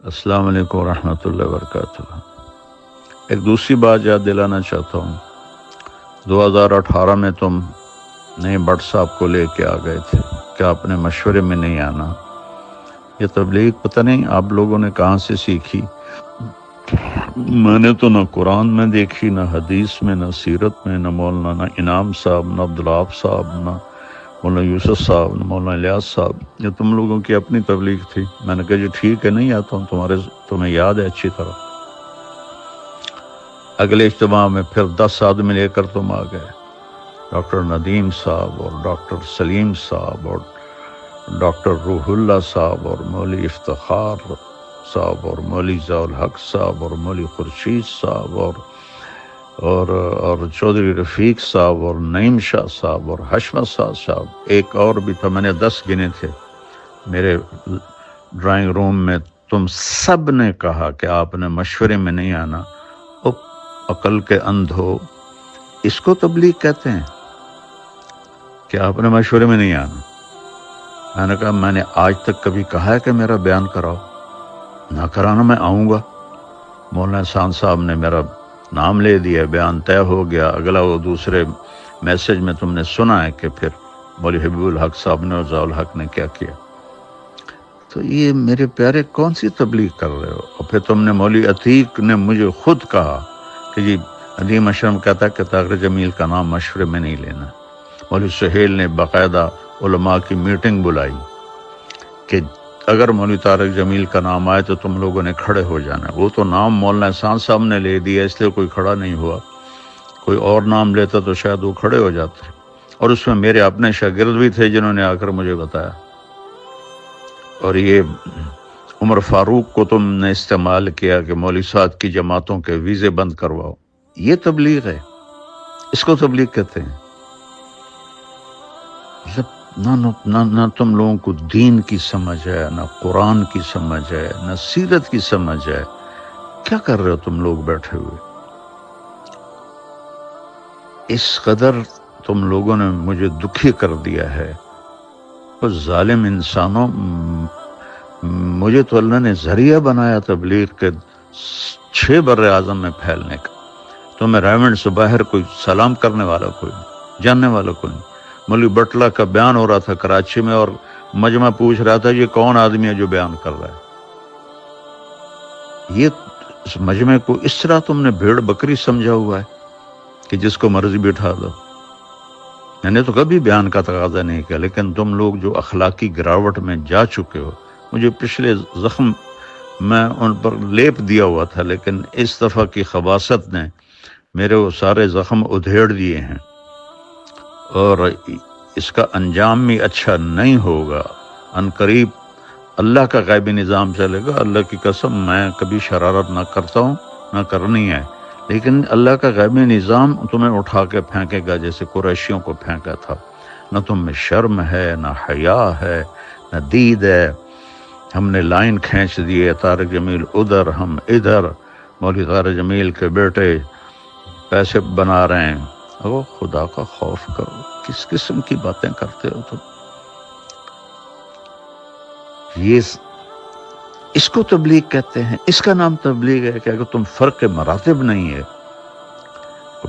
السلام علیکم ورحمۃ اللہ وبرکاتہ۔ ایک دوسری بات یاد دلانا چاہتا ہوں، 2018 میں تم نئے بٹ صاحب کو لے کے آ گئے تھے کہ آپ نے مشورے میں نہیں آنا۔ یہ تبلیغ پتہ نہیں آپ لوگوں نے کہاں سے سیکھی۔ میں نے تو نہ قرآن میں دیکھی، نہ حدیث میں، نہ سیرت میں، نہ مولانا انعام صاحب، نہ عبدالوہاب صاحب، نہ مولانا یوسف صاحب، نہ مولانا الیاس صاحب۔ یہ تم لوگوں کی اپنی تبلیغ تھی۔ میں نے کہا جی ٹھیک ہے، نہیں آتا ہوں، تمہیں یاد ہے اچھی طرح۔ اگلے اجتماع میں پھر 10 آدمی لے کر تم آ گئے، ڈاکٹر ندیم صاحب اور ڈاکٹر سلیم صاحب اور ڈاکٹر روح اللہ صاحب اور مولوی افتخار صاحب اور مولوی ضیاء الحق صاحب اور مولوی خورشید صاحب اور چودھری رفیق صاحب اور نعیم شاہ صاحب اور حشمت صاحب، ایک اور بھی تھا، میں نے 10 گنے تھے میرے ڈرائنگ روم میں۔ تم سب نے کہا کہ آپ نے مشورے میں نہیں آنا۔ عقل کے اندھو، اس کو تبلیغ کہتے ہیں کہ آپ نے مشورے میں نہیں آنا؟ میں نے کہا میں نے آج تک کبھی کہا ہے کہ میرا بیان کراؤ؟ نہ کرانا میں آؤں گا۔ مولانا احسان صاحب نے میرا نام لے دیا، بیان طے ہو گیا۔ اگلا وہ دوسرے میسج میں تم نے سنا ہے کہ پھر مولوی حبیب الحق صاحب نے اور ضیاء الحق نے کیا کیا۔ تو یہ میرے پیارے کون سی تبلیغ کر رہے ہو؟ اور پھر تم نے مولوی عتیق نے مجھے خود کہا کہ جی ندیم اشرم کہتا ہے کہ طارق جمیل کا نام مشورے میں نہیں لینا۔ مولوی سہیل نے باقاعدہ علماء کی میٹنگ بلائی کہ اگر مولوی طارق جمیل کا نام آئے تو تم لوگوں نے کھڑے ہو جانا۔ وہ تو نام مولانا احسان صاحب نے لے دیا، اس لیے کوئی کھڑا نہیں ہوا۔ کوئی اور نام لیتا تو شاید وہ کھڑے ہو جاتے، اور اس میں میرے اپنے شاگرد بھی تھے جنہوں نے آ کر مجھے بتایا۔ اور یہ عمر فاروق کو تم نے استعمال کیا کہ مولوی صاحب کی جماعتوں کے ویزے بند کرواؤ۔ یہ تبلیغ ہے، اس کو تبلیغ کہتے ہیں؟ نہ تم لوگوں کو دین کی سمجھ ہے، نہ قرآن کی سمجھ ہے، نہ سیرت کی سمجھ ہے۔ کیا کر رہے ہو تم لوگ بیٹھے ہوئے؟ اس قدر تم لوگوں نے مجھے دکھی کر دیا ہے۔ وہ ظالم انسانوں، مجھے تو اللہ نے ذریعہ بنایا تبلیغ کے 6 بر اعظم میں پھیلنے کا۔ تو میں ریونڈ سے باہر کوئی سلام کرنے والا کوئی نہیں، جاننے والا کوئی نہیں۔ مولوی بٹلہ کا بیان ہو رہا تھا کراچی میں، اور مجمع پوچھ رہا تھا یہ کون آدمی ہے جو بیان کر رہا ہے۔ یہ اس مجمع کو اس طرح تم نے بھیڑ بکری سمجھا ہوا ہے کہ جس کو مرضی بٹھا دو۔ میں نے تو کبھی بیان کا تقاضا نہیں کیا، لیکن تم لوگ جو اخلاقی گراوٹ میں جا چکے ہو، مجھے پچھلے زخم میں ان پر لیپ دیا ہوا تھا، لیکن اس دفعہ کی خباثت نے میرے وہ سارے زخم ادھیڑ دیے ہیں، اور اس کا انجام بھی اچھا نہیں ہوگا۔ ان قریب اللہ کا غیبی نظام چلے گا۔ اللہ کی قسم میں کبھی شرارت نہ کرتا ہوں، نہ کرنی ہے، لیکن اللہ کا غیبی نظام تمہیں اٹھا کے پھینکے گا جیسے قریشیوں کو پھینکا تھا۔ نہ تم میں شرم ہے، نہ حیا ہے، نہ دید ہے۔ ہم نے لائن کھینچ دیے، طارق جمیل ادھر، ہم ادھر۔ مولوی طارق جمیل کے بیٹے پیسے بنا رہے ہیں۔ او خدا کا خوف کرو، کس قسم کی باتیں کرتے ہو تم؟ یہ اس کو تبلیغ کہتے ہیں؟ اس کا نام تبلیغ ہے کہ اگر تم فرق مراتب نہیں ہے؟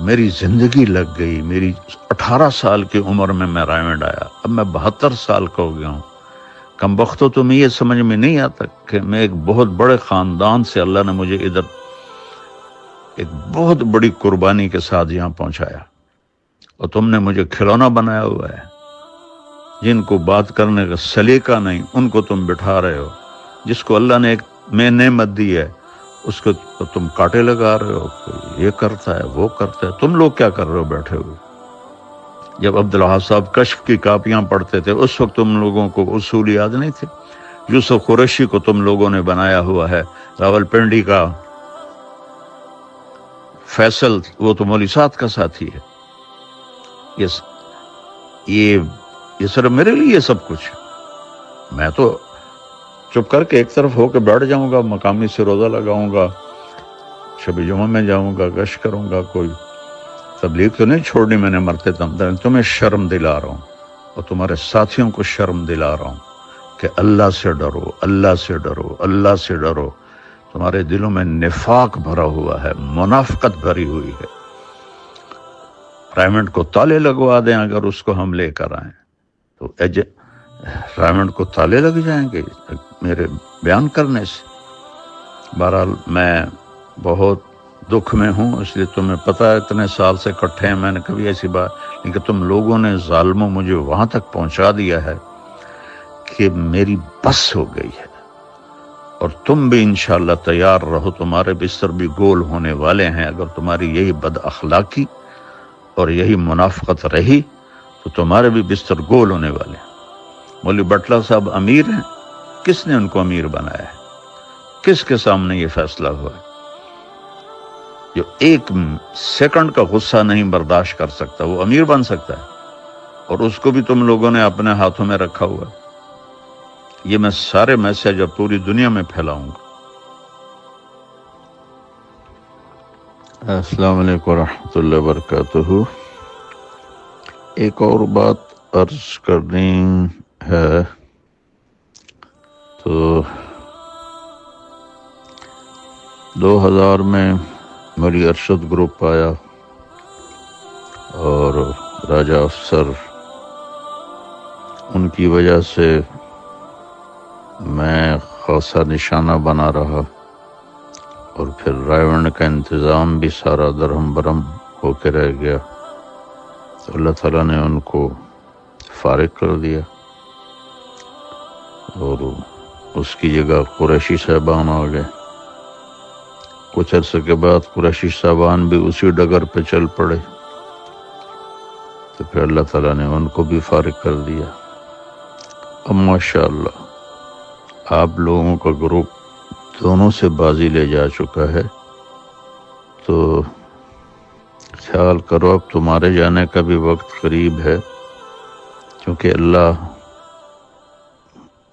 میری زندگی لگ گئی، میری 18 سال کی عمر میں رائمنڈ آیا، اب میں 72 سال کا ہو گیا ہوں۔ کم بختو تمہیں یہ سمجھ میں نہیں آتا کہ میں ایک بہت بڑے خاندان سے اللہ نے مجھے ادھر ایک بہت بڑی قربانی کے ساتھ یہاں پہنچایا، اور تم نے مجھے کھلونا بنایا ہوا ہے۔ جن کو بات کرنے کا سلیقہ نہیں ان کو تم بٹھا رہے ہو، جس کو اللہ نے ایک میں نعمت دی ہے اس کو تم کاٹے لگا رہے ہو، یہ کرتا ہے وہ کرتا ہے۔ تم لوگ کیا کر رہے ہو بیٹھے ہوئے؟ جب عبدالوہاب صاحب کشف کی کاپیاں پڑھتے تھے اس وقت تم لوگوں کو اصول یاد نہیں تھے؟ یوسف قریشی کو تم لوگوں نے بنایا ہوا ہے، راول پنڈی کا فیصل وہ تو مولوی صاحب کا ساتھی ہے۔ یہ صرف میرے لیے سب کچھ۔ میں تو چپ کر کے ایک طرف ہو کے بیٹھ جاؤں گا، مقامی سے روزہ لگاؤں گا، شب جمعہ میں جاؤں گا، گشت کروں گا، کوئی تبلیغ تو نہیں چھوڑنی میں نے مرتے دم تک۔ تمہیں شرم دلا رہا ہوں اور تمہارے ساتھیوں کو شرم دلا رہا ہوں کہ اللہ سے ڈرو، اللہ سے ڈرو، اللہ سے ڈرو۔ تمہارے دلوں میں نفاق بھرا ہوا ہے، منافقت بھری ہوئی ہے۔ رائمنڈ کو تالے لگوا دیں اگر اس کو ہم لے کر آئیں تو رائمنڈ کو تالے لگ جائیں گے میرے بیان کرنے سے۔ بہرحال میں بہت دکھ میں ہوں، اس لیے تمہیں پتہ ہے اتنے سال سے کٹھے ہیں، میں نے کبھی ایسی بات، لیکن تم لوگوں نے ظالموں مجھے وہاں تک پہنچا دیا ہے کہ میری بس ہو گئی ہے۔ اور تم بھی انشاءاللہ تیار رہو، تمہارے بستر بھی گول ہونے والے ہیں۔ اگر تمہاری یہی بد اخلاقی اور یہی منافقت رہی تو تمہارے بھی بستر گول ہونے والے ہیں۔ مولوی بٹلہ صاحب امیر ہیں، کس نے ان کو امیر بنایا ہے؟ کس کے سامنے یہ فیصلہ ہوا ہے؟ جو ایک سیکنڈ کا غصہ نہیں برداشت کر سکتا وہ امیر بن سکتا ہے؟ اور اس کو بھی تم لوگوں نے اپنے ہاتھوں میں رکھا ہوا ہے۔ یہ میں سارے میسج اب پوری دنیا میں پھیلاؤں گا۔ السلام علیکم ورحمۃ اللہ وبرکاتہ۔ ایک اور بات عرض کرنی ہے، تو 2000 میں مولوی ارشد گروپ آیا اور راجہ افسر، ان کی وجہ سے میں خاصا نشانہ بنا رہا، اور پھر رائیونڈ کا انتظام بھی سارا درہم برہم ہو کے رہ گیا، تو اللہ تعالیٰ نے ان کو فارغ کر دیا، اور اس کی جگہ قریشی صاحبان آ گئے۔ کچھ عرصے کے بعد قریشی صاحبان بھی اسی ڈگر پہ چل پڑے، تو پھر اللہ تعالیٰ نے ان کو بھی فارغ کر دیا۔ اب ماشاءاللہ آپ لوگوں کا گروپ دونوں سے بازی لے جا چکا ہے، تو خیال کرو اب تمہارے جانے کا بھی وقت قریب ہے، کیونکہ اللہ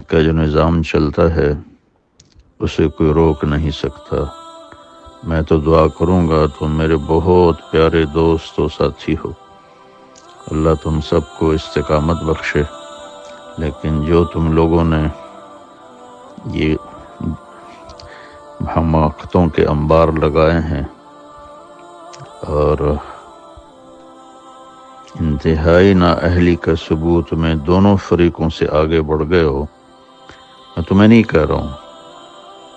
کا جو نظام چلتا ہے اسے کوئی روک نہیں سکتا۔ میں تو دعا کروں گا، تم میرے بہت پیارے دوست و ساتھی ہو، اللہ تم سب کو استقامت بخشے، لیکن جو تم لوگوں نے یہ حماقتوں کے انبار لگائے ہیں اور انتہائی نااہلی کا ثبوت میں دونوں فریقوں سے آگے بڑھ گئے ہو، میں تمہیں نہیں کہہ رہا ہوں،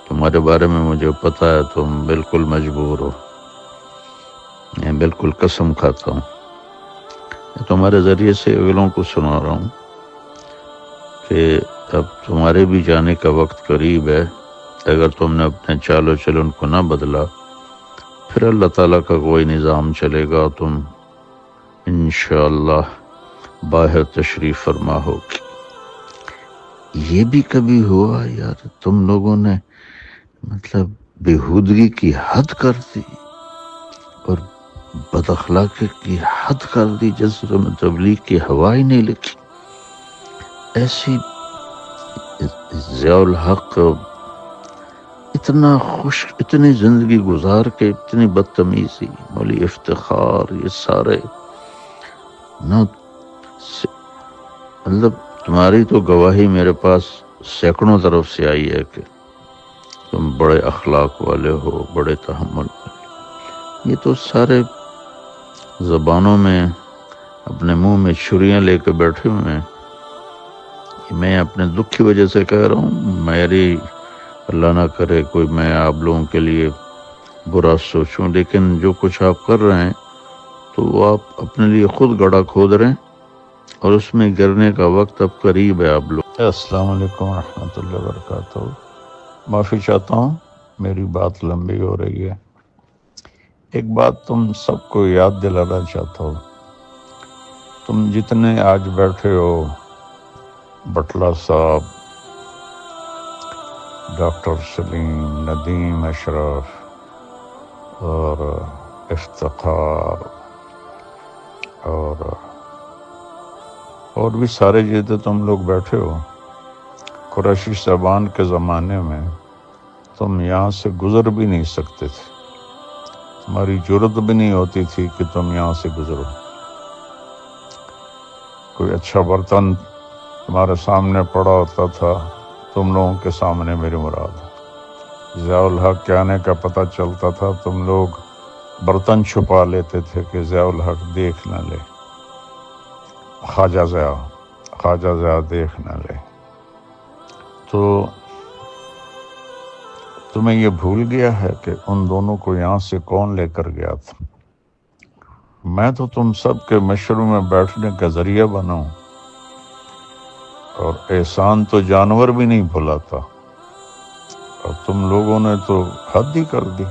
تمہارے بارے میں مجھے پتا ہے، تم بالکل مجبور ہو، میں بالکل قسم کھاتا ہوں، میں تمہارے ذریعے سے اگلوں کو سنا رہا ہوں کہ اب تمہارے بھی جانے کا وقت قریب ہے۔ اگر تم نے اپنے چال و چلن کو نہ بدلا، پھر اللہ تعالیٰ کا کوئی نظام چلے گا، تم انشاءاللہ باہر تشریف فرما ہوگی۔ یہ بھی کبھی ہوا یار تم لوگوں نے مطلب بےہودگی کی حد کر دی اور بد اخلاقی کی حد کر دی، جس میں تبلیغ کی ہوا ہی نہیں لکھی؟ ایسی ضیاء الحق اتنا خوش، اتنی زندگی گزار کے اتنی بدتمیزی، مولوی افتخار، یہ سارے نہ، مطلب تمہاری تو گواہی میرے پاس سینکڑوں طرف سے آئی ہے کہ تم بڑے اخلاق والے ہو، بڑے تحمل والے۔ یہ تو سارے زبانوں میں اپنے منہ میں چھریاں لے کے بیٹھے ہوئے ہیں۔ میں اپنے دکھ کی وجہ سے کہہ رہا ہوں، میری اللہ نہ کرے کوئی میں آپ لوگوں کے لیے برا سوچوں، لیکن جو کچھ آپ کر رہے ہیں تو وہ آپ اپنے لیے خود گڑھا کھود رہے ہیں، اور اس میں گرنے کا وقت اب قریب ہے آپ لوگ۔ السلام علیکم ورحمۃ اللہ وبرکاتہ۔ معافی چاہتا ہوں، میری بات لمبی ہو رہی ہے۔ ایک بات تم سب کو یاد دلانا چاہتا ہوں، تم جتنے آج بیٹھے ہو، بٹلہ صاحب، ڈاکٹر سلیم، ندیم اشرف اور افتخار اور بھی سارے جتنے تم لوگ بیٹھے ہو، قریشی صاحبان کے زمانے میں تم یہاں سے گزر بھی نہیں سکتے تھے، تمہاری جرت بھی نہیں ہوتی تھی کہ تم یہاں سے گزرو۔ کوئی اچھا برتن تمہارے سامنے پڑا ہوتا تھا، تم لوگوں کے سامنے میری مراد ہے، ضیاء الحق کے آنے کا پتہ چلتا تھا تم لوگ برتن چھپا لیتے تھے کہ ضیاء الحق دیکھ نہ لے، خواجہ ضیاء دیکھ نہ لے۔ تو تمہیں یہ بھول گیا ہے کہ ان دونوں کو یہاں سے کون لے کر گیا تھا؟ میں تو تم سب کے مشوروں میں بیٹھنے کا ذریعہ بنا ہوں، اور احسان تو جانور بھی نہیں بھلاتا، اور تم لوگوں نے تو حد ہی کر دی۔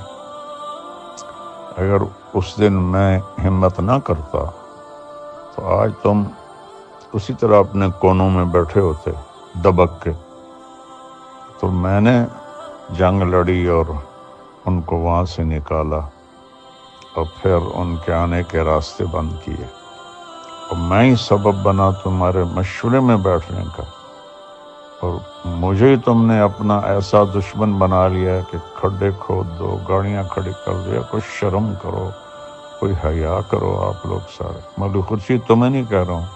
اگر اس دن میں ہمت نہ کرتا تو آج تم اسی طرح اپنے کونوں میں بیٹھے ہوتے دبک کے۔ تو میں نے جنگ لڑی اور ان کو وہاں سے نکالا، اور پھر ان کے آنے کے راستے بند کیے، اور میں ہی سبب بنا تمہارے مشورے میں بیٹھنے کا، اور مجھے ہی تم نے اپنا ایسا دشمن بنا لیا کہ کھڈے کھود دو، گاڑیاں کھڑی کر دو، یا کوئی شرم کرو، کوئی حیا کرو آپ لوگ سارے۔ مولوی خورشید تمہیں نہیں کہہ رہا ہوں،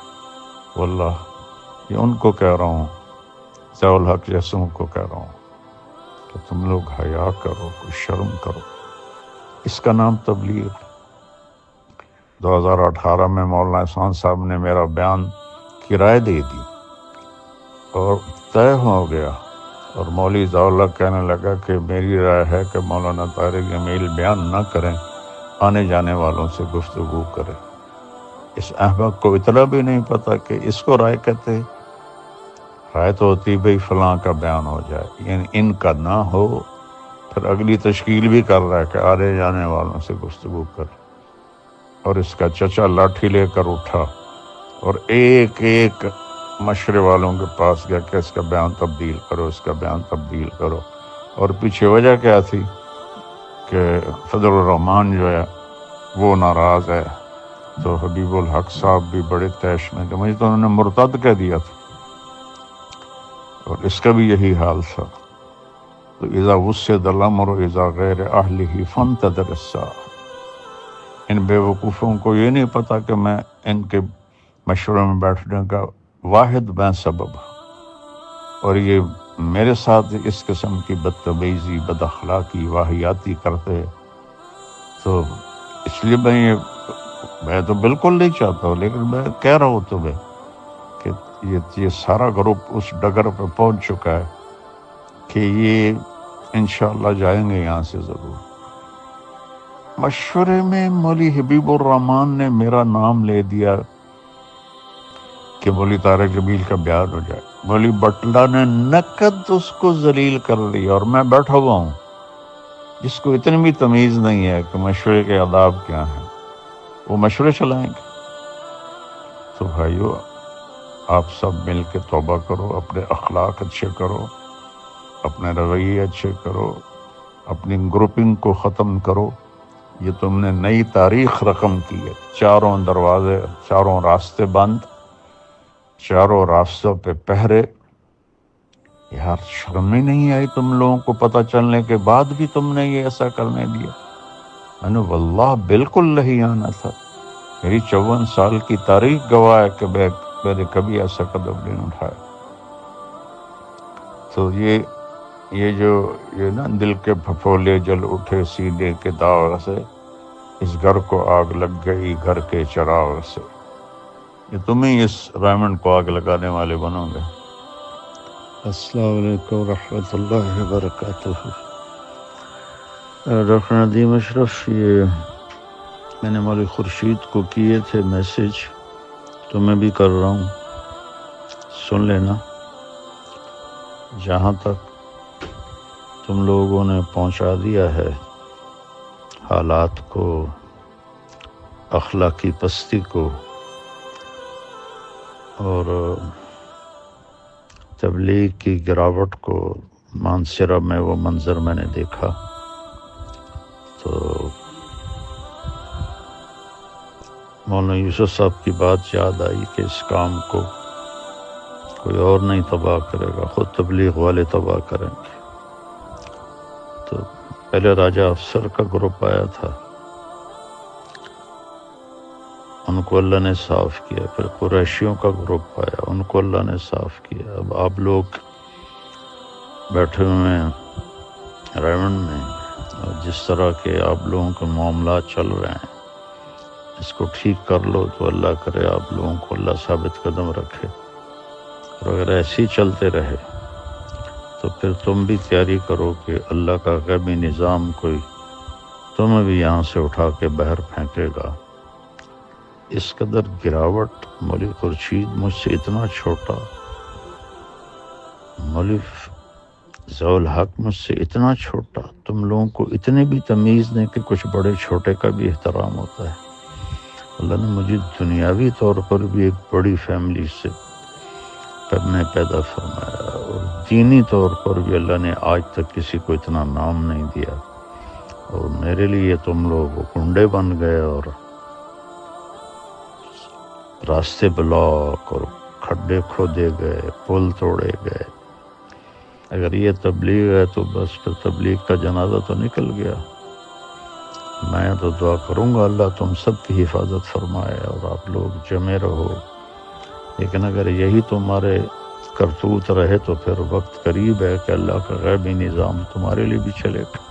واللہ یہ ان کو کہہ رہا ہوں، ضیاء الحق جیسوں کو کہہ رہا ہوں کہ تم لوگ حیا کرو، کوئی شرم کرو۔ اس کا نام تبلیغ۔ 2018 میں مولانا احسان صاحب نے میرا بیان کی رائے دے دی اور طے ہو گیا، اور مولوی ضیاء الحق کہنے لگا کہ میری رائے ہے کہ مولانا طارق جمیل بیان نہ کریں، آنے جانے والوں سے گفتگو کریں۔ اس احمق کو اتنا بھی نہیں پتا کہ اس کو رائے کہتے ہیں۔ رائے تو ہوتی بھئی فلاں کا بیان ہو جائے، یعنی ان کا نہ ہو، پھر اگلی تشکیل بھی کر رہا ہے کہ آنے جانے والوں سے گفتگو کریں۔ اور اس کا چچا لاٹھی لے کر اٹھا اور ایک ایک مشورے والوں کے پاس گیا کہ اس کا بیان تبدیل کرو، اس کا بیان تبدیل کرو۔ اور پیچھے وجہ کیا تھی کہ فضل الرحمان جو ہے وہ ناراض ہے، تو حبیب الحق صاحب بھی بڑے تیش میں تھے، مجھے تو انہوں نے مرتد کہہ دیا تھا، اور اس کا بھی یہی حال تھا۔ تو اذا وسد الامر اذا غیر اہلہ فانتظر الساعہ۔ ان بے وقوفوں کو یہ نہیں پتا کہ میں ان کے مشورے میں بیٹھنے کا واحد میں سبب ہوں، اور یہ میرے ساتھ اس قسم کی بدتمیزی، بد اخلاقی، واہیاتی کرتے، تو اس لیے میں تو بالکل نہیں چاہتا ہوں، لیکن میں کہہ رہا ہوں تمہیں کہ یہ سارا گروپ اس ڈگر پہ پہنچ چکا ہے کہ یہ انشاءاللہ جائیں گے یہاں سے ضرور۔ مشورے میں مولوی حبیب الرحمان نے میرا نام لے دیا کہ مولوی طارق جمیل کا بیان ہو جائے۔ مولوی بٹلہ نے نقد اس کو ذلیل کر لیا، اور میں بیٹھا ہوا ہوں جس کو اتنی بھی تمیز نہیں ہے کہ مشورے کے آداب کیا ہیں، وہ مشورے چلائیں گے۔ تو بھائیو، آپ سب مل کے توبہ کرو، اپنے اخلاق اچھے کرو، اپنے رویے اچھے کرو، اپنی گروپنگ کو ختم کرو۔ یہ تم نے نئی تاریخ رقم کی ہے، چاروں دروازے، چاروں راستے بند، چاروں راستوں پہ پہرے۔ یار شرم ہی نہیں آئی تم لوگوں کو پتہ چلنے کے بعد بھی تم نے یہ ایسا کرنے دیا؟ میں نے واللہ بالکل نہیں آنا تھا، میری 54 سال کی تاریخ گواہ ہے کہ میں نے کبھی ایسا قدم نہیں اٹھایا۔ تو یہ نا دل کے پھپھولے جل اٹھے سینے کے داغ سے، اس گھر کو آگ لگ گئی گھر کے چراغ سے۔ یہ تم ہی اس ڈائمنڈ کو آگ لگانے والے بنو گے۔ السلام علیکم ورحمۃ اللہ وبرکاتہ۔ ڈاکٹر ندیم اشرف، یہ میں نے مولوی خورشید کو کیے تھے میسج، تو میں بھی کر رہا ہوں، سن لینا۔ جہاں تک تم لوگوں نے پہنچا دیا ہے حالات کو، اخلاقی پستی کو، اور تبلیغ کی گراوٹ کو، مانسرہ میں وہ منظر میں نے دیکھا، تو مولانا یوسف صاحب کی بات یاد آئی کہ اس کام کو کوئی اور نہیں تباہ کرے گا، خود تبلیغ والے تباہ کریں گے۔ تو پہلے راجہ افسر کا گروپ آیا تھا، ان کو اللہ نے صاف کیا، پھر قریشیوں کا گروپ آیا، ان کو اللہ نے صاف کیا۔ اب آپ لوگ بیٹھے ہوئے ہیں ریونڈ میں اور جس طرح کے آپ لوگوں کے معاملات چل رہے ہیں اس کو ٹھیک کر لو تو اللہ کرے آپ لوگوں کو اللہ ثابت قدم رکھے، اور اگر ایسے ہی چلتے رہے تو پھر تم بھی تیاری کرو کہ اللہ کا غیبی نظام کوئی تمہیں بھی یہاں سے اٹھا کے باہر پھینکے گا۔ اس قدر گراوٹ، مولوی خورشید مجھ سے اتنا چھوٹا، مولوی ضیاء الحق مجھ سے اتنا چھوٹا، تم لوگوں کو اتنے بھی تمیز نہیں کہ کچھ بڑے چھوٹے کا بھی احترام ہوتا ہے۔ اللہ نے مجھے دنیاوی طور پر بھی ایک بڑی فیملی سے کرنے پیدا فرمایا، اور دینی طور پر بھی اللہ نے آج تک کسی کو اتنا نام نہیں دیا، اور میرے لیے تم لوگ کنڈے بن گئے اور راستے بلاک اور کھڈے کھودے گئے، پل توڑے گئے۔ اگر یہ تبلیغ ہے تو بس پھر تبلیغ کا جنازہ تو نکل گیا۔ میں تو دعا کروں گا اللہ تم سب کی حفاظت فرمائے اور آپ لوگ جمے رہو، لیکن اگر یہی تمہارے کرتوت رہے تو پھر وقت قریب ہے کہ اللہ کا غیبی نظام تمہارے لیے بھی چلے گا۔